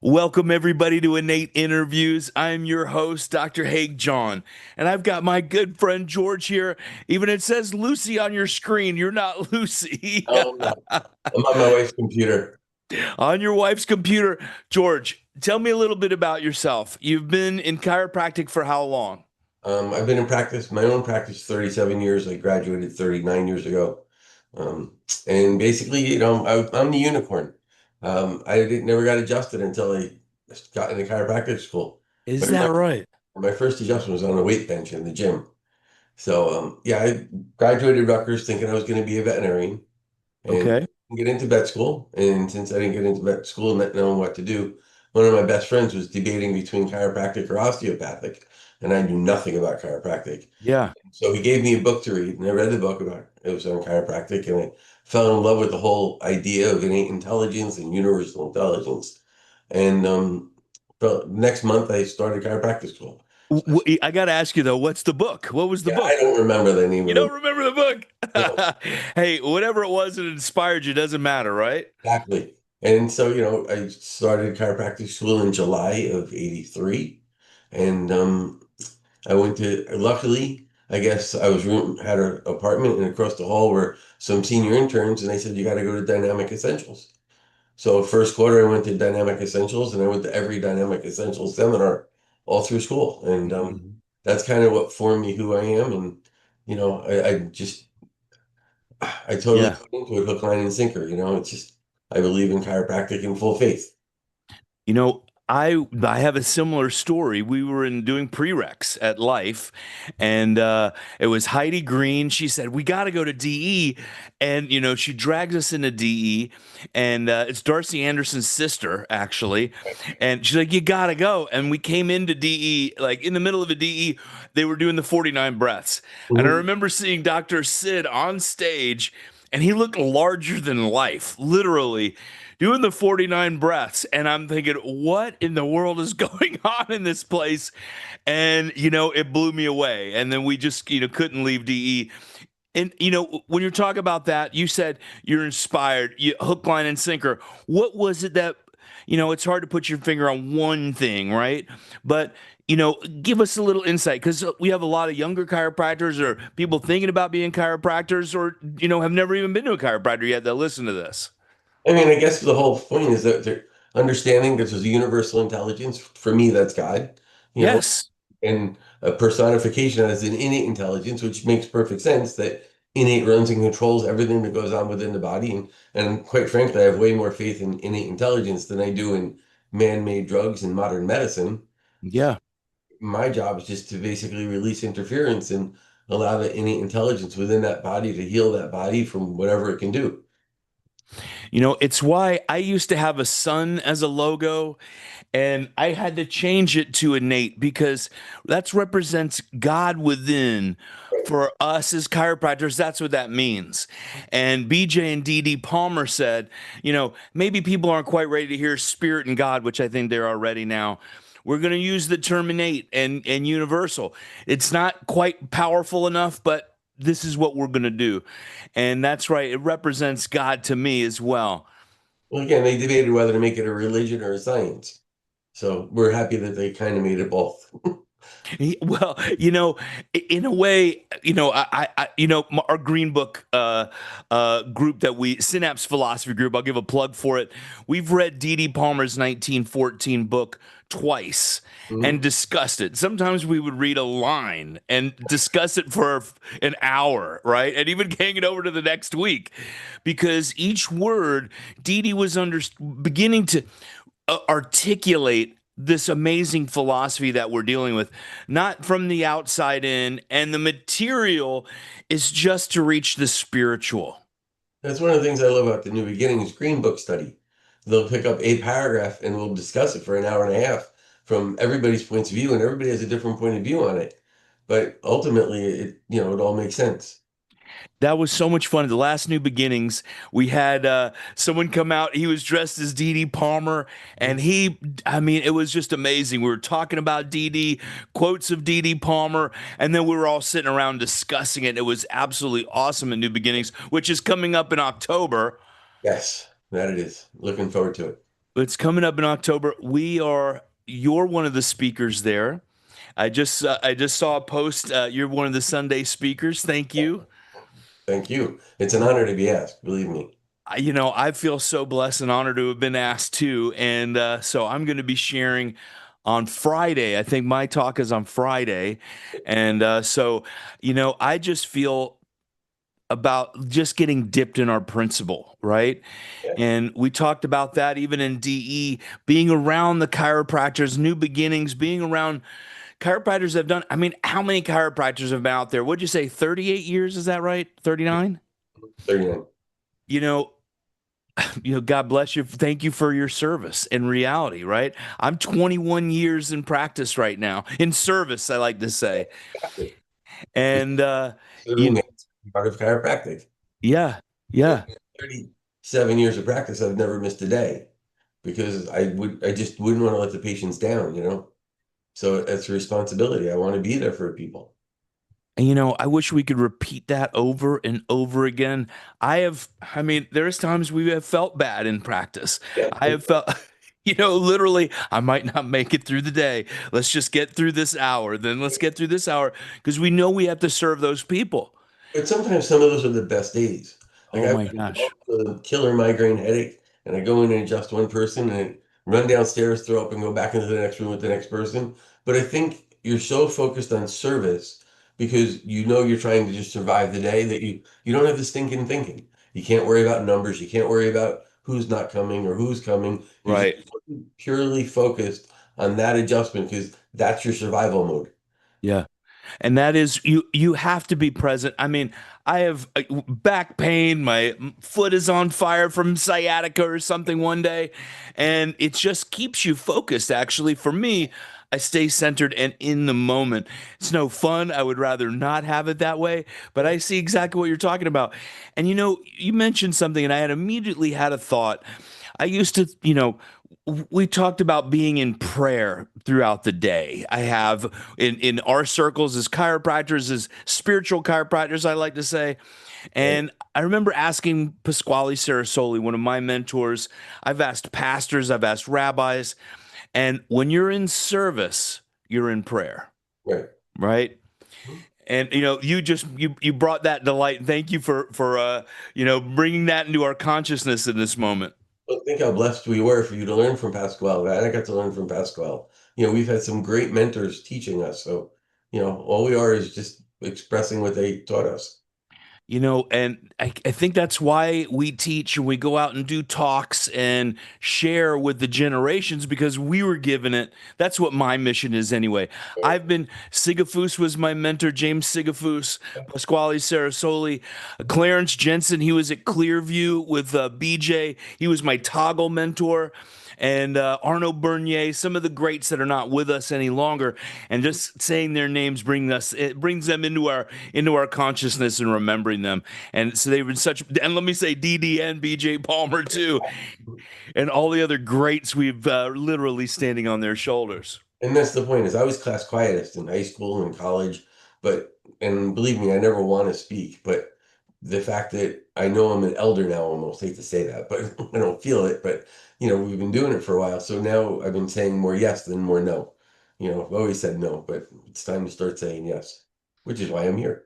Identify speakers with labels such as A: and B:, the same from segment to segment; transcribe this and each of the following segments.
A: Welcome, everybody, to Innate Interviews. I'm your host, Dr. Haig John, and I've got my good friend George here. Even it says Lucy on your screen. You're not Lucy.
B: No, I'm on my wife's computer.
A: On your wife's computer. George, tell me a little bit about yourself. You've been in chiropractic for how long?
B: I've been in practice, my own practice, 37 years. I graduated 39 years ago. Um, and basically, I'm the unicorn. Never got adjusted until I got into chiropractic school.
A: Is
B: My,
A: that
B: my,
A: right?
B: my first adjustment was on a weight bench in the gym. So, yeah, I graduated Rutgers thinking I was going to be a veterinarian and
A: Okay.
B: get into vet school. And since I didn't get into vet school and not knowing what to do, one of my best friends was debating between chiropractic or osteopathic, and I knew nothing about chiropractic.
A: Yeah.
B: So he gave me a book to read, and I read the book about it. It was on chiropractic, and I fell in love with the whole idea of innate intelligence and universal intelligence. And next month, I started chiropractic school. So,
A: I got to ask you, though, what's the book? What was the
B: yeah, I
A: book?
B: don't remember the name
A: You
B: of the
A: don't remember the
B: book.
A: book? Hey, whatever it was that inspired you doesn't matter, right?
B: Exactly. And so, I started chiropractic school in July of 83. And I went to, luckily, I guess had an apartment, and across the hall were some senior interns, and they said, you got to go to Dynamic Essentials. So first quarter, I went to Dynamic Essentials, and I went to every Dynamic Essentials seminar all through school. And
A: Mhm.
B: that's kind of what formed me who I am. And, I totally
A: Yeah.
B: put into it hook, line, and sinker. It's just, I believe in chiropractic in full faith.
A: You know, I have a similar story. We were in doing prereqs at Life, and it was Heidi Green. She said we got to go to DE, and she drags us into DE, and it's Darcy Anderson's sister actually, and she's like, "You got to go." And we came into DE like in the middle of a DE. They were doing the 49 breaths, and I
B: Mhm.
A: remember seeing Dr. Sid on stage, and he looked larger than life, literally doing the 49 breaths. And I'm thinking, what in the world is going on in this place? And, it blew me away. And then we just, couldn't leave DE. And, when you're talking about that, you said you're inspired, hook, line, and sinker. What was it that, it's hard to put your finger on one thing, right? But, give us a little insight because we have a lot of younger chiropractors or people thinking about being chiropractors or, have never even been to a chiropractor yet that listen to this.
B: I mean, I guess the whole point is that they're understanding that there's a universal intelligence. For me, that's God, you know,
A: Yes.
B: and a personification as an innate intelligence, which makes perfect sense that innate runs and controls everything that goes on within the body. And quite frankly, I have way more faith in innate intelligence than I do in man-made drugs and modern medicine.
A: Yeah.
B: My job is just to basically release interference and allow the innate intelligence within that body to heal that body from whatever it can do.
A: It's why I used to have a sun as a logo and I had to change it to innate because that represents God within. For us as chiropractors, that's what that means. And BJ and DD Palmer said, maybe people aren't quite ready to hear spirit and God, which I think they're already now. We're going to use the term innate and universal. It's not quite powerful enough, but this is what we're going to do. And that's right. It represents God to me as well.
B: Well, again, they debated whether to make it a religion or a science. So we're happy that they kind of made it both.
A: Well, in a way, our Green Book group that we Synapse Philosophy Group. I'll give a plug for it. We've read D.D. Palmer's 1914 book twice
B: Mhm.
A: and discussed it. Sometimes we would read a line and discuss it for an hour, right? And even hang it over to the next week because each word Dee was beginning to articulate this amazing philosophy that we're dealing with, not from the outside in, and the material is just to reach the spiritual.
B: That's one of the things I love about the New Beginnings Green Book study. They'll pick up a paragraph and we'll discuss it for an hour and a half from everybody's points of view, and everybody has a different point of view on it. But ultimately, it all makes sense.
A: That was so much fun. At the last New Beginnings, we had someone come out. He was dressed as Dee Dee Palmer, and I mean, it was just amazing. We were talking about Dee Dee, quotes of Dee Dee Palmer, and then we were all sitting around discussing it. It was absolutely awesome at New Beginnings, which is coming up in October.
B: Yes, that it is. Looking forward to it.
A: It's coming up in October. You're one of the speakers there. I just saw a post. You're one of the Sunday speakers. Thank you.
B: Thank you. It's an honor to be asked, believe me.
A: I feel so blessed and honored to have been asked too. And so I'm going to be sharing on Friday. I think my talk is on Friday. And I just feel about just getting dipped in our principle, right?
B: Yeah.
A: And we talked about that even in DE, being around the chiropractors, new beginnings, being around chiropractors have done. I mean, how many chiropractors have been out there? What'd you say, 38 years? Is that right? 39?
B: 39.
A: You know, God bless you. Thank you for your service in reality, right? I'm 21 years in practice right now, in service, I like to say.
B: Exactly. Because
A: And,
B: serving
A: you,
B: is part of chiropractic.
A: yeah,
B: In
A: yeah.
B: 37 years of practice, I've never missed a day because I just wouldn't want to let the patients down, you know? So it's a responsibility. I want to be there for people.
A: And I wish we could repeat that over and over again. I mean, there's times we have felt bad in practice.
B: Yeah.
A: I have felt, literally, I might not make it through the day. Let's just get through this hour. Then let's get through this hour because we know we have to serve those people.
B: But sometimes some of those are the best days. Like
A: Oh
B: I've
A: my gosh.
B: got a killer migraine headache, and I go in and adjust one person and run downstairs, throw up, and go back into the next room with the next person. But I think you're so focused on service because you know you're trying to just survive the day that you don't have the stinking thinking. You can't worry about numbers. You can't worry about who's not coming or who's coming. You're just
A: Right.
B: purely focused on that adjustment because that's your survival mode.
A: Yeah. And that is you have to be present. I mean, I have back pain, my foot is on fire from sciatica or something one day, and it just keeps you focused. Actually, for me, I stay centered and in the moment. It's no fun. I would rather not have it that way, but I see exactly what you're talking about. And you mentioned something and I had immediately had a thought. I used to, we talked about being in prayer throughout the day. I have in our circles as chiropractors, as spiritual chiropractors, I like to say.
B: Right?
A: And I remember asking Pasquale Sarasoli, one of my mentors. I've asked pastors, I've asked rabbis, and when you're in service, you're in prayer,
B: Right.
A: right? And you brought that to light. Thank you for bringing that into our consciousness in this moment.
B: Well, think how blessed we were for you to learn from Pasquale. And I got to learn from Pasquale. We've had some great mentors teaching us. So, all we are is just expressing what they taught us.
A: And I think that's why we teach and we go out and do talks and share with the generations because we were given it. That's what my mission is anyway. Sigafus was my mentor, James Sigafus, Pasquale Sarasoli, Clarence Jensen. He was at Clearview with BJ. He was my toggle mentor. And Arno Bernier, some of the greats that are not with us any longer, and just saying their names it brings them into our consciousness and remembering them. And so they've been and let me say DD and BJ Palmer too, and all the other greats we've literally standing on their shoulders.
B: And that's the point is I was class quietest in high school and college, and believe me, I never want to speak, but the fact that I know I'm an elder now, almost hate to say that, but I don't feel it, but we've been doing it for a while. So now I've been saying more yes than more no. I've always said no, but it's time to start saying yes, which is why I'm here.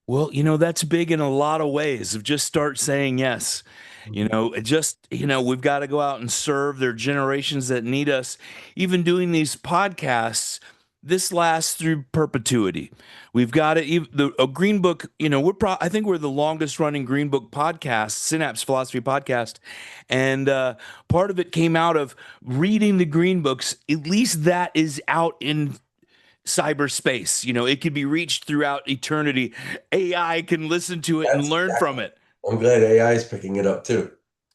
A: Well, that's big in a lot of ways of just start saying yes. We've got to go out and serve their generations that need us. Even doing these podcasts, this lasts through perpetuity. We've got to, a Green Book, I think we're the longest running Green Book podcast, Synapse Philosophy podcast. And part of it came out of reading the Green Books. At least that is out in cyberspace. It could be reached throughout eternity. AI can listen to it and
B: That's
A: learn from
B: exactly.
A: it.
B: I'm glad AI is picking it up too.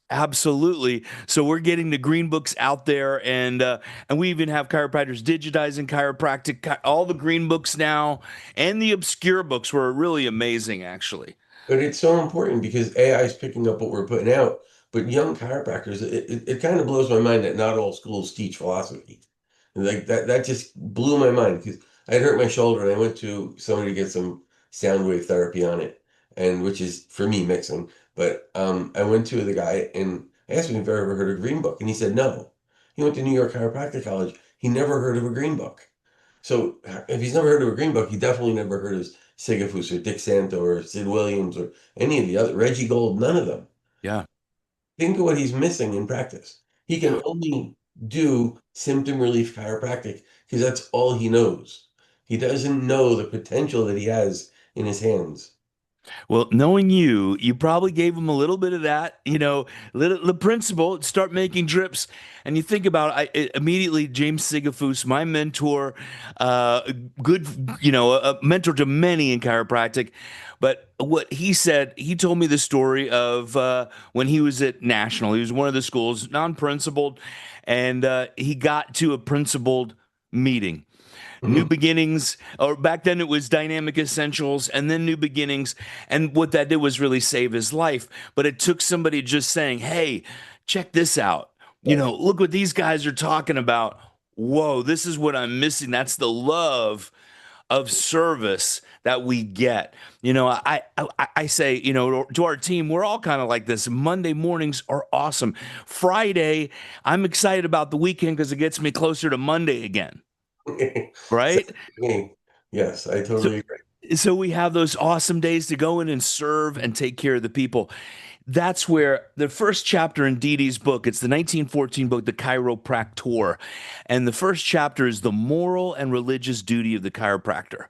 A: Absolutely. So we're getting the green books out there, and we even have chiropractors digitizing chiropractic, all the green books now, and the obscure books were really amazing, actually.
B: But it's so important because AI is picking up what we're putting out. But young chiropractors, it kind of blows my mind that not all schools teach philosophy. And like that just blew my mind because I had hurt my shoulder and I went to somebody to get some sound wave therapy on it, and which is for me mixing. But I went to the guy and I asked him if I ever heard of Green Book, and he said no. He went to New York Chiropractic College. He never heard of a green book. So if he's never heard of a green book, he definitely never heard of Sigafus or Dick Santo or Sid Williams or any of the other Reggie Gold, none of them.
A: Yeah.
B: Think of what he's missing in practice. He can only do symptom relief chiropractic because that's all he knows. He doesn't know the potential that he has in his hands.
A: Well, knowing you, you probably gave him a little bit of that, the principle, start making drips. And you think about immediately James Sigafus, my mentor, good, a mentor to many in chiropractic. But what he said, he told me the story of when he was at National. He was one of the schools, non-principled, and he got to a principled meeting. New
B: Mhm.
A: Beginnings, or back then it was Dynamic Essentials, and then New Beginnings. And what that did was really save his life. But it took somebody just saying, hey, check this out.
B: Right.
A: Look what these guys are talking about. Whoa, this is what I'm missing. That's the love of service that we get. I say, to our team, we're all kind of like this. Monday mornings are awesome. Friday, I'm excited about the weekend because it gets me closer to Monday again,
B: So,
A: right?
B: yes, I
A: So,
B: totally agree.
A: so we have those awesome days to go in and serve and take care of the people. That's where the first chapter in Dee Dee's book, it's the 1914 book, The Chiropractor. And the first chapter is the moral and religious duty of the chiropractor.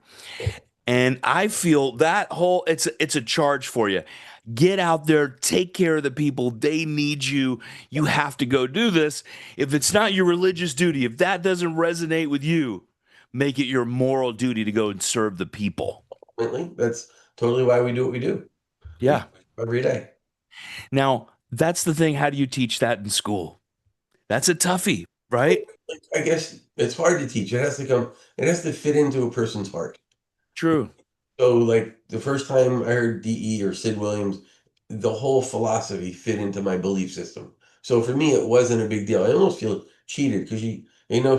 A: And I feel that whole it's a charge for you. Get out there, take care of the people. They need you. You have to go do this. If it's not your religious duty, if that doesn't resonate with you, make it your moral duty to go and serve the people.
B: Ultimately, that's totally why we do what we do. We
A: Yeah.
B: every day.
A: Now, that's the thing. How do you teach that in school? That's a toughie, right?
B: I guess it's hard to teach. It has to fit into a person's heart.
A: True.
B: So, like the first time I heard DE or Sid Williams, the whole philosophy fit into my belief system. So for me, it wasn't a big deal. I almost feel cheated because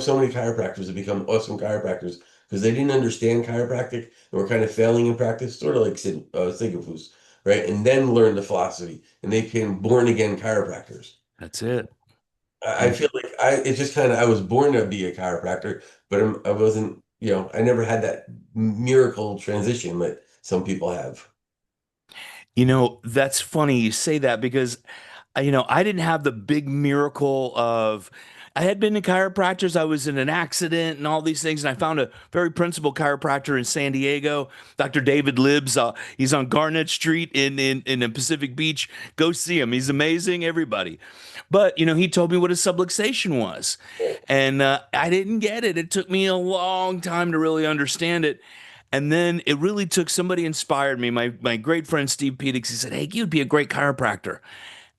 B: so many chiropractors have become awesome chiropractors because they didn't understand chiropractic and were kind of failing in practice, sort of like Sigafus, right? And then learned the philosophy and they became born again chiropractors.
A: That's it.
B: I feel like it's just kind of, I was born to be a chiropractor, but I wasn't, I never had that miracle transition that some people have.
A: That's funny you say that because, I didn't have the big miracle of, I had been to chiropractors. I was in an accident and all these things. And I found a very principled chiropractor in San Diego, Dr. David Libbs. He's on Garnett Street in Pacific Beach. Go see him. He's amazing, everybody. But, he told me what a subluxation was. And I didn't get it. It took me a long time to really understand it. And then it really took somebody inspired me. My great friend Steve Pedix, he said, hey, you'd be a great chiropractor.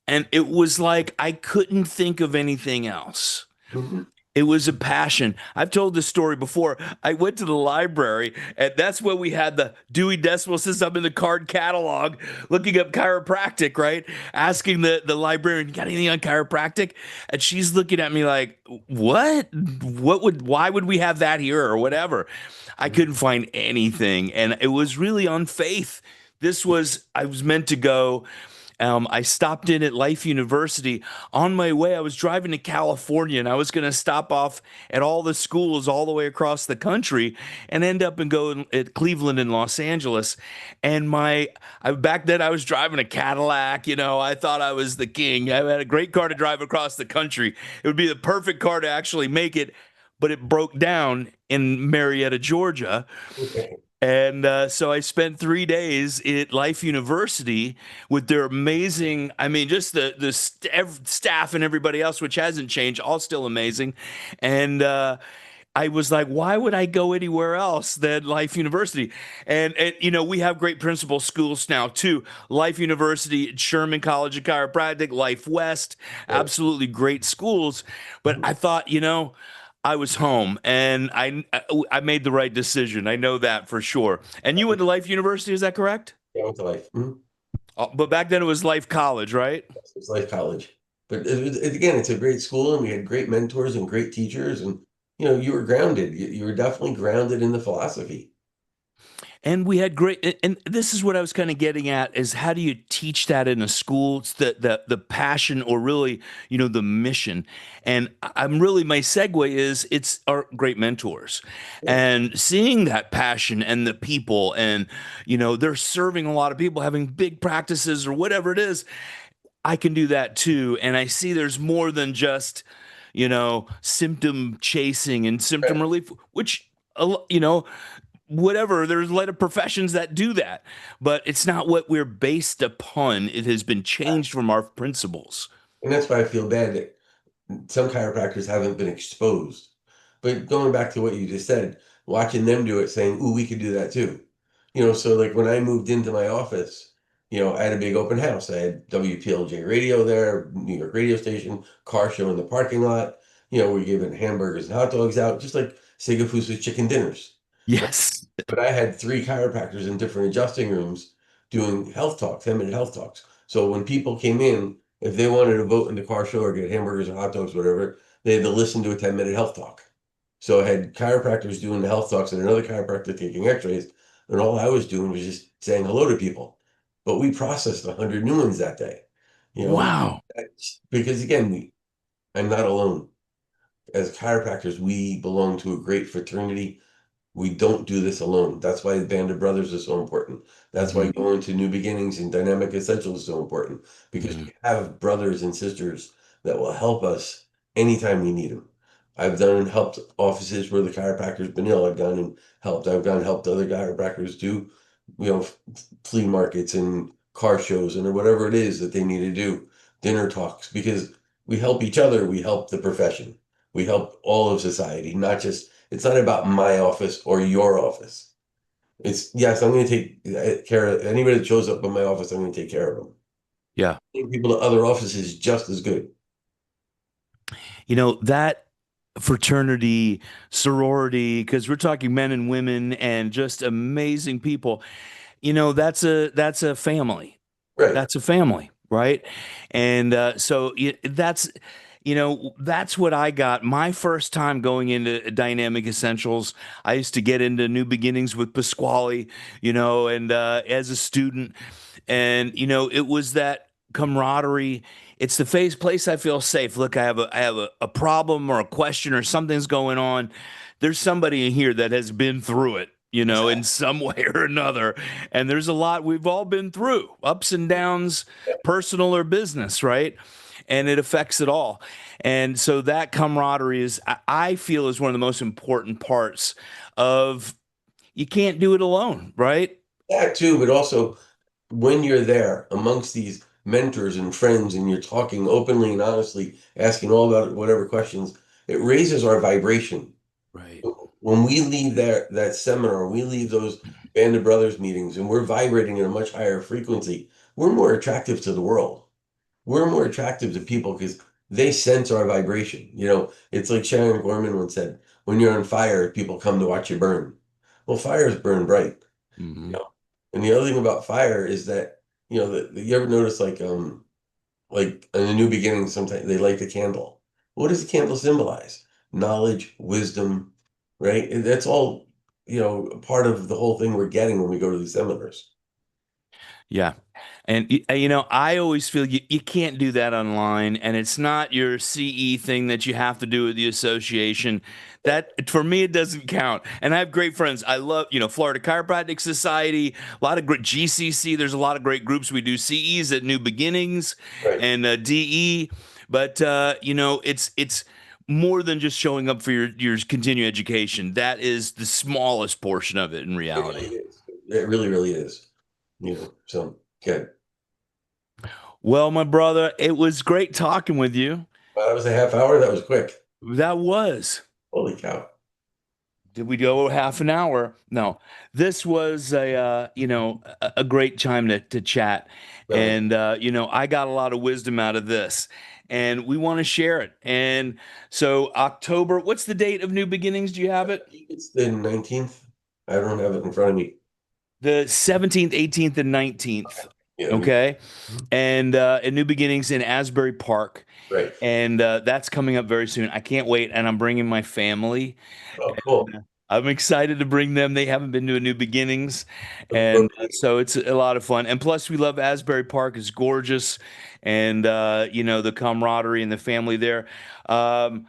A: And it was like I couldn't think of anything else.
B: Mhm.
A: It was a passion. I've told this story before. I went to the library, and that's when we had the Dewey Decimal System in the card catalog, looking up chiropractic, right? Asking the librarian, "You got anything on chiropractic?" And she's looking at me like, "What? Why would we have that here or whatever?" I couldn't find anything, and it was really on faith. I was meant to go. I stopped in at Life University. On my way, I was driving to California and I was going to stop off at all the schools all the way across the country and end up and go at Cleveland and Los Angeles. And back then I was driving a Cadillac. I thought I was the king. I had a great car to drive across the country. It would be the perfect car to actually make it, but it broke down in Marietta, Georgia.
B: Okay.
A: And so I spent 3 days at Life University with their amazing, I mean, just the staff and everybody else, which hasn't changed, all still amazing. And I was like, why would I go anywhere else than Life University? And we have great principal schools now too. Life University, Sherman College of Chiropractic, Life West,
B: Yeah.
A: absolutely great schools. But
B: Mhm.
A: I thought, I was home and I made the right decision. I know that for sure. And you went to Life University, is that correct?
B: Yeah, I went to Life. Mhm.
A: But back then it was Life College, right?
B: It's Life College. But again, it's a great school and we had great mentors and great teachers and you were grounded. You were definitely grounded in the philosophy.
A: And we had great, and this is what I was kind of getting at is how do you teach that in a school? It's the passion or really, the mission. And I'm really, my segue is it's our great mentors
B: Yeah.
A: and seeing that passion and the people and, they're serving a lot of people, having big practices or whatever it is. I can do that too. And I see there's more than just, symptom chasing and symptom
B: Right.
A: relief, which, whatever, there's a lot of professions that do that, but it's not what we're based upon. It has been changed from our principles.
B: And that's why I feel bad that some chiropractors haven't been exposed. But going back to what you just said, watching them do it, saying, "Ooh, we could do that too." So like when I moved into my office, I had a big open house. I had WPLJ radio there, New York radio station, car show in the parking lot. We're giving hamburgers and hot dogs out, just like Sigafusa's chicken dinners.
A: Yes.
B: But I had three chiropractors in different adjusting rooms doing health talks, 10-minute health talks. So when people came in, if they wanted to vote in the car show or get hamburgers or hot dogs, whatever, they had to listen to a 10-minute health talk. So I had chiropractors doing the health talks and another chiropractor taking x-rays. And all I was doing was just saying hello to people. But we processed 100 new ones that day. You know,
A: Wow.
B: because again, I'm not alone. As chiropractors, we belong to a great fraternity. We don't do this alone. That's why the Band of Brothers is so important. That's why
A: Mhm.
B: going to New Beginnings and Dynamic Essentials is so important because
A: Mhm.
B: we have brothers and sisters that will help us anytime we need them. I've done and helped offices where the chiropractor's been ill. I've gone and helped. I've gone and helped other chiropractors do, flea markets and car shows and or whatever it is that they need to do, dinner talks, because we help each other. We help the profession. We help all of society, not just it's not about my office or your office. It's yes, I'm going to take care of anybody that shows up in my office. I'm going to take care of them.
A: Yeah.
B: People at other offices just as good.
A: That fraternity, sorority, because we're talking men and women and just amazing people. That's a family.
B: Right.
A: That's a family, right? And so that's what I got my first time going into Dynamic Essentials. I used to get into New Beginnings with Pasquale, and as a student, and it was that camaraderie. It's the place I feel safe. Look, I have a problem or a question or something's going on. There's somebody in here that has been through it, in
B: Exactly.
A: some way or another. And there's a lot we've all been through, ups and downs, personal or business, right? And it affects it all. And so that camaraderie I feel, is one of the most important parts of, you can't do it alone, right?
B: That too, but also when you're there amongst these mentors and friends and you're talking openly and honestly, asking all about whatever questions, it raises our vibration.
A: Right.
B: When we leave that seminar, we leave those Band of Brothers meetings and we're vibrating at a much higher frequency, we're more attractive to the world. We're more attractive to people because they sense our vibration. It's like Sharon Gorman once said, when you're on fire, people come to watch you burn. Well, fires burn bright.
A: Hmm.
B: You know. And the other thing about fire is that, you ever notice like in the new beginning, sometimes they light the candle. What does the candle symbolize? Knowledge, wisdom, right? And that's all, part of the whole thing we're getting when we go to these seminars.
A: Yeah. And I always feel you can't do that online, and it's not your CE thing that you have to do with the association. That for me it doesn't count. And I have great friends. I love, Florida Chiropractic Society, a lot of great GCC. There's a lot of great groups. We do CEs at New Beginnings
B: Right.
A: and DE, but it's more than just showing up for your continuing education. That is the smallest portion of it in
B: It really
A: reality.
B: is. It really, really is. So good.
A: Well, my brother, it was great talking with you.
B: Well, that was a half hour. That was quick.
A: That was.
B: Holy cow.
A: Did we go half an hour? No. This was a great time to chat.
B: No,
A: And I got a lot of wisdom out of this. And we want to share it. And so October, what's the date of New Beginnings? Do you have it?
B: it's the 19th. I don't have it in front of me.
A: The 17th, 18th, and 19th.
B: Yeah,
A: Okay. And New Beginnings in Asbury Park.
B: right.
A: And that's coming up very soon. I can't wait. And I'm bringing my family.
B: Oh, cool.
A: I'm excited to bring them. They haven't been to a New Beginnings, and
B: Okay.
A: so it's a lot of fun. And plus, we love Asbury Park; it's gorgeous, and the camaraderie and the family there. Um,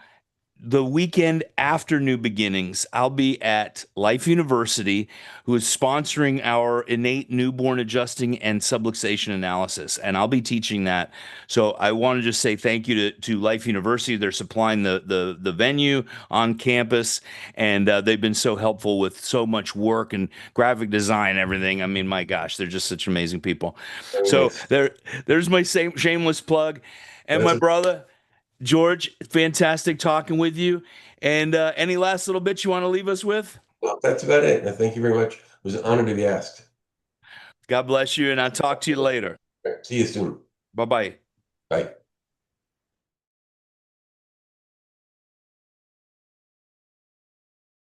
A: the weekend after New Beginnings, I'll be at Life University, who is sponsoring our innate newborn adjusting and subluxation analysis, and I'll be teaching that. So I want to just say thank you to Life University. They're supplying the venue on campus, and they've been so helpful with so much work and graphic design, and everything. I mean, my gosh, they're just such amazing people.
B: Very
A: So
B: nice.
A: there's my same shameless plug, and
B: That's
A: my brother. George, fantastic talking with you. And any last little bits you want to leave us with?
B: well, that's about it. Thank you very much. It was an honor to be asked.
A: God bless you, and I'll talk to you later.
B: See you soon.
A: Bye bye.
B: Bye.